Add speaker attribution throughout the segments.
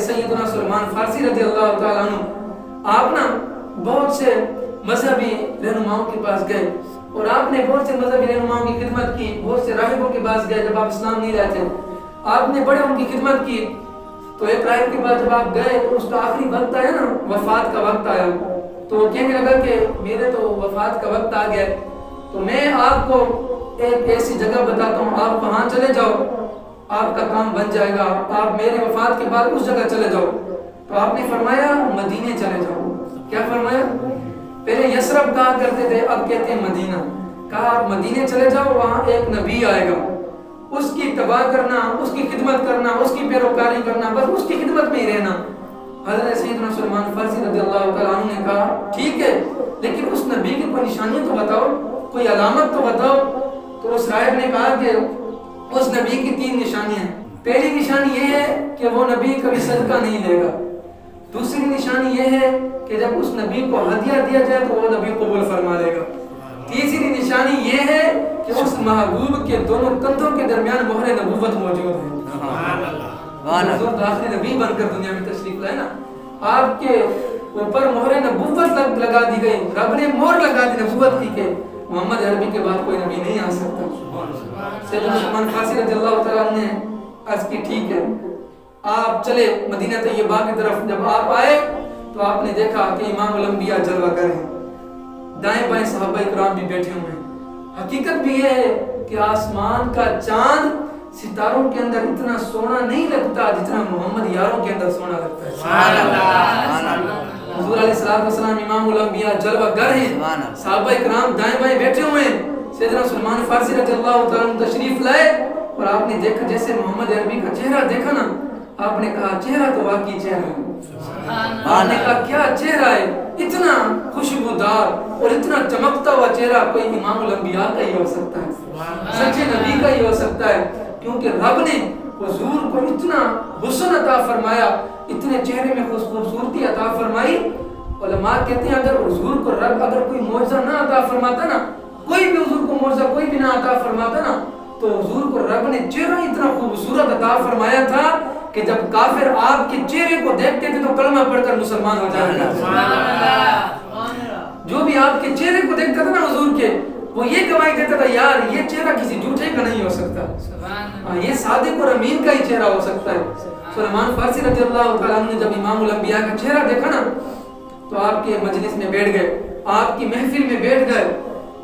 Speaker 1: सैयदना सलमान फारसी रज़ी अल्लाह ताला अन्हु आप ना बहुत से मजहबी रहनुमाओं के पास गए और आपने बहुत से मजहबी रहनुमाओं की खिदमत की, बहुत से राहिबों के पास गए जब आप इस्लाम नहीं लाए थे, आपने बड़े उनकी खिदमत की। तो एक राहिब के बाद जब आप गए तो उसका आखिरी वक्त आया ना, वफात का वक्त आया, तो वो कहने लगा कि मेरे तो वफात का वक्त आ गया, तो मैं आपको एक ऐसी जगह बताता हूँ, आप वहाँ चले जाओ, आपका काम बन जाएगा, आप मेरे वफात के बाद उस जगह चले जाओ। तो आपने फरमाया मदीने चले जाओ। क्या फरमाया? पहले यसरब कहा करते थे, अब कहते हैं मदीना। कहा आप मदीने चले जाओ, वहाँ एक नबी आएगा, उसकी तबाह करना, उसकी खिदमत करना, उसकी पैरोकारी करना, बस उसकी खिदमत में ही रहना। हज़रत सैयदना सलमान फारसी रज़ी अल्लाह ताला अन्हु ने कहा ठीक है, लेकिन उस नबी की कोई निशानी तो बताओ, कोई अलामत तो बताओ। तो उस राहिब ने कहा कि उस नबी की 3 निशानियां। पहली निशानी ये है कि वो नबी कभी सदका नहीं लेगा। दूसरी निशानी ये है कि जब उस नबी को हदिया दिया जाए तो वो नबी कबूल फरमा लेगा। तीसरी निशानी ये है कि उस महबूब के दोनों कंधों के दरमियान मोहर नबूवत मौजूद है। हुजूर तो आखिरी नबी बनकर दुनिया में तशरीफ लाए ना, आपके ऊपर मोहर नबूवत लगा दी गई, रब ने मोहर लगा दी नबूवत की के मोहम्मद अरबी के बाद कोई नबी नहीं आ सकता। सैयदना सलमान फारसी रज़ियल्लाहु तआला अन्हु ने अर्ज की ठीक है, आप चले मदीना तैयबा की तरफ। जब आप आए तो आपने देखा कि इमामुल अंबिया जलवागर हैं, दाएं बाएं सहाबा इकराम भी बैठे हुए हैं। हकीकत भी ये है कि आसमान का चांद सितारों के अंदर इतना सोना नहीं लगता जितना मोहम्मद यारों के अंदर सोना लगता है। सुभान अल्लाह। हुजूर अलैहिस्सलातु वस्सलाम इमामुल अंबिया जलवागर हैं, सहाबा इकराम दाएं बाएं बैठे हुए हैं। सैयदना सलमान फारसी रज़ियल्लाहु तआला अन्हु तशरीफ लाए और आपने देखा जैसे मोहम्मद अरबी का चेहरा देखा ना, आपने कहा चेहरा तो वाकई चेहरा है। आपने कहा क्या चेहरा है, इतना खुशबूदार और इतना चमकता हुआ चेहरा कोई इमामुल अंबिया का ही हो सकता है, सच्चे नबी का ही हो सकता है, क्योंकि रब ने हुजूर को इतना हुस्न अता फरमाया, इतने चेहरे में खूबसूरती अता फरमाई। उलमा कहते हैं अगर हुजूर को रब अगर कोई मौजज़ा ना अता फरमाता ना, कोई भी हुजूर को मौजज़ा कोई भी ना अता फरमाता ना, तो हुजूर को रब ने चेहरा इतना खूबसूरत अता फरमाया था कि जब काफिर आपके चेहरे को देखते थे तो कलमा पढ़कर मुसलमान हो जाते थे। जो भी आपके चेहरे को देखता था ना हुजूर के, वो ये गवाही देता था यार ये चेहरा किसी झूठे का नहीं हो सकता, ये सादिक और अमीन का ही चेहरा हो सकता है। सलमान फारसी रज़ियल्लाहु तआला अन्हु ने जब इमामुल अंबिया का चेहरा देखा ना तो आपके मजलिस में बैठ गए, आपकी महफिल में बैठ गए।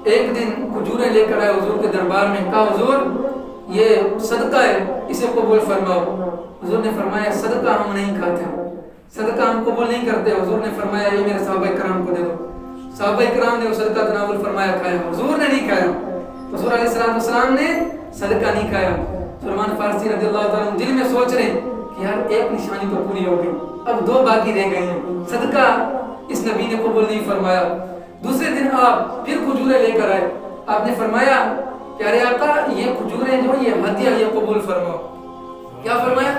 Speaker 1: एक दिन खजूरें लेकर आए हुजूर के दरबार में, कहा हुजूर ये सदका है, इसे कबूल फरमाओ। हुजूर ने फरमाया सदका हम नहीं खाते, सदका हम कबूल नहीं करते। हुजूर ने फरमाया ये मेरे सहाबा इकराम को दे दो। सहाबा इकराम ने वो सदका तनावुल फरमाया, खाया। हुजूर ने नहीं खाया, हुजूर अलैहिस्सलातु वस्सलाम ने सदका नहीं खाया। सलमान फारसी रज़ियल्लाहु तआला अन्हु दिल में सोच रहे कि यार एक निशानी तो पूरी हो गई, अब 2 बाकी रह गई हैं। सदका इस नबी ने कबूल नहीं फरमाया। दूसरे दिन आप फिर खजूरें लेकर आए, आपने फरमाया प्यारे आका ये खजूरें जो ये हदिया ये कबूल फरमाओ। क्या फरमाया?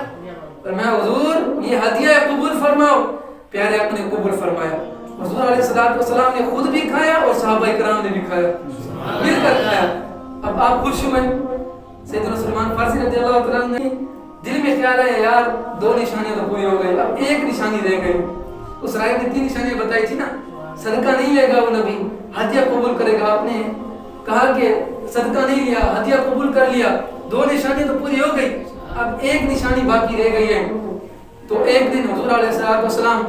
Speaker 1: फरमाया हुजूर ये हदिया कबूल फरमाओ। प्यारे आका ने कबूल फरमाया। हुजूर अलैहिस्सलातु वस्सलाम ने खुद भी खाया और सहाबा इकराम ने भी खाया, मिलकर खाया। अब आप खुश हुए। सैयदना सलमान फारसी रज़ियल्लाहु तआला ने दिल में ख्याल आया यार 2 निशानियां तो पूरी हो गई, अब एक निशानी रह गई। उस राय ने 3 निशानियां बताई थी ना, सदका नहीं लेगा वो नबी, हदिया कबूल करेगा। आपने कहा कि सदका नहीं लिया, हदिया कबूल कर लिया, 2 निशानी तो पूरी हो गई, अब एक निशानी बाकी रह गई है। तो एक दिन हुजूर अलैहिस्सलातु वस्सलाम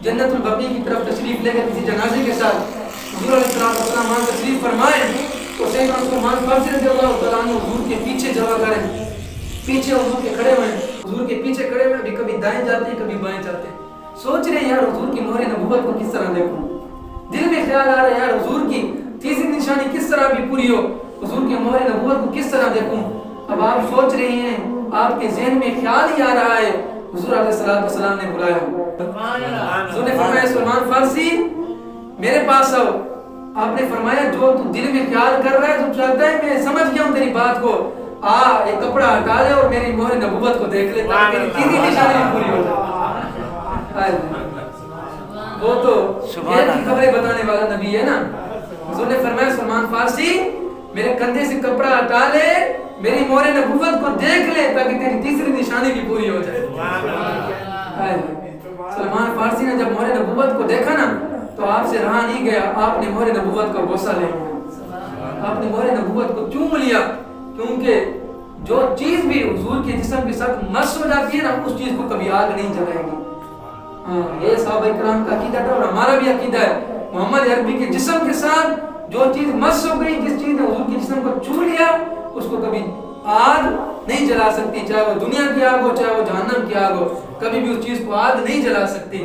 Speaker 1: जन्नतुल बकी की तरफ तशरीफ ले गए किसी जनाजे के साथ। हुजूर अलैहिस्सलातु वस्सलाम वहां तशरीफ फरमाए तो सैयदना सलमान फारसी रज़ियल्लाहु तआला अन्हु हुजूर के पीछे जगह करें, पीछे हुजूर के खड़े हुए, हुजूर के पीछे खड़े हुए, अभी कभी दाएं जाते हैं कभी बाएं जाते हैं। सोच रहे यार हुजूर की मोहर नबूवत को किस तरह देखूं, दिल में ख्याल आ रहा है यार हुजूर की तीसरी निशानी किस तरह भी पूरी हो, हुजूर की मोहर नबूवत को किस तरह देखूं। अब आप सोच रहे हैं, आपके ज़हन में ख्याल ही आ रहा है, हुजूर अलैहिस्सलातु वस्सलाम ने बुलाया। हुजूर ने फरमाया सलमान फारसी मेरे पास आओ। आपने फरमाया जो तू दिल में ख्याल कर रहा है, जो चाहता है, मैं समझ गया हूं तेरी बात को, आ एक कपड़ा हटा ले और मेरी मोहर नबूवत को देख ले ताकि तेरी तीसरी निशानी भी पूरी हो जाए। वो तो खबरें बताने वाला नबी है ना। हुजूर ने फरमाया सलमान फारसी मेरे कंधे से कपड़ा हटा ले, मेरी मोहर नबूवत को देख ले ताकि तेरी तीसरी निशानी भी पूरी हो जाए। عباسی نے جب مہر نبوت کو دیکھا نا تو آپ سے رہا نہیں گیا, آپ نے مہر نبوت کا بوسہ لے لیا, آپ نے مہر نبوت کو چوم لیا, کیونکہ جو چیز بھی حضور کے جسم کے ساتھ مس ہو جاتی ہے نا اس چیز کو کبھی آگ نہیں جلائے گی. یہ صحابہ کرام کا عقیدہ تھا اور ہمارا بھی عقیدہ ہے. محمد عربی کے جسم کے ساتھ جو چیز مس ہو گئی, جس چیز نے حضور کے جسم کو چھو لیا, اس کو کبھی آگ نہیں جلا سکتی, چاہے وہ دنیا کی آگ ہو چاہے وہ جہنم کی آگ ہو, کبھی بھی اس چیز کو آگ نہیں جلا سکتی.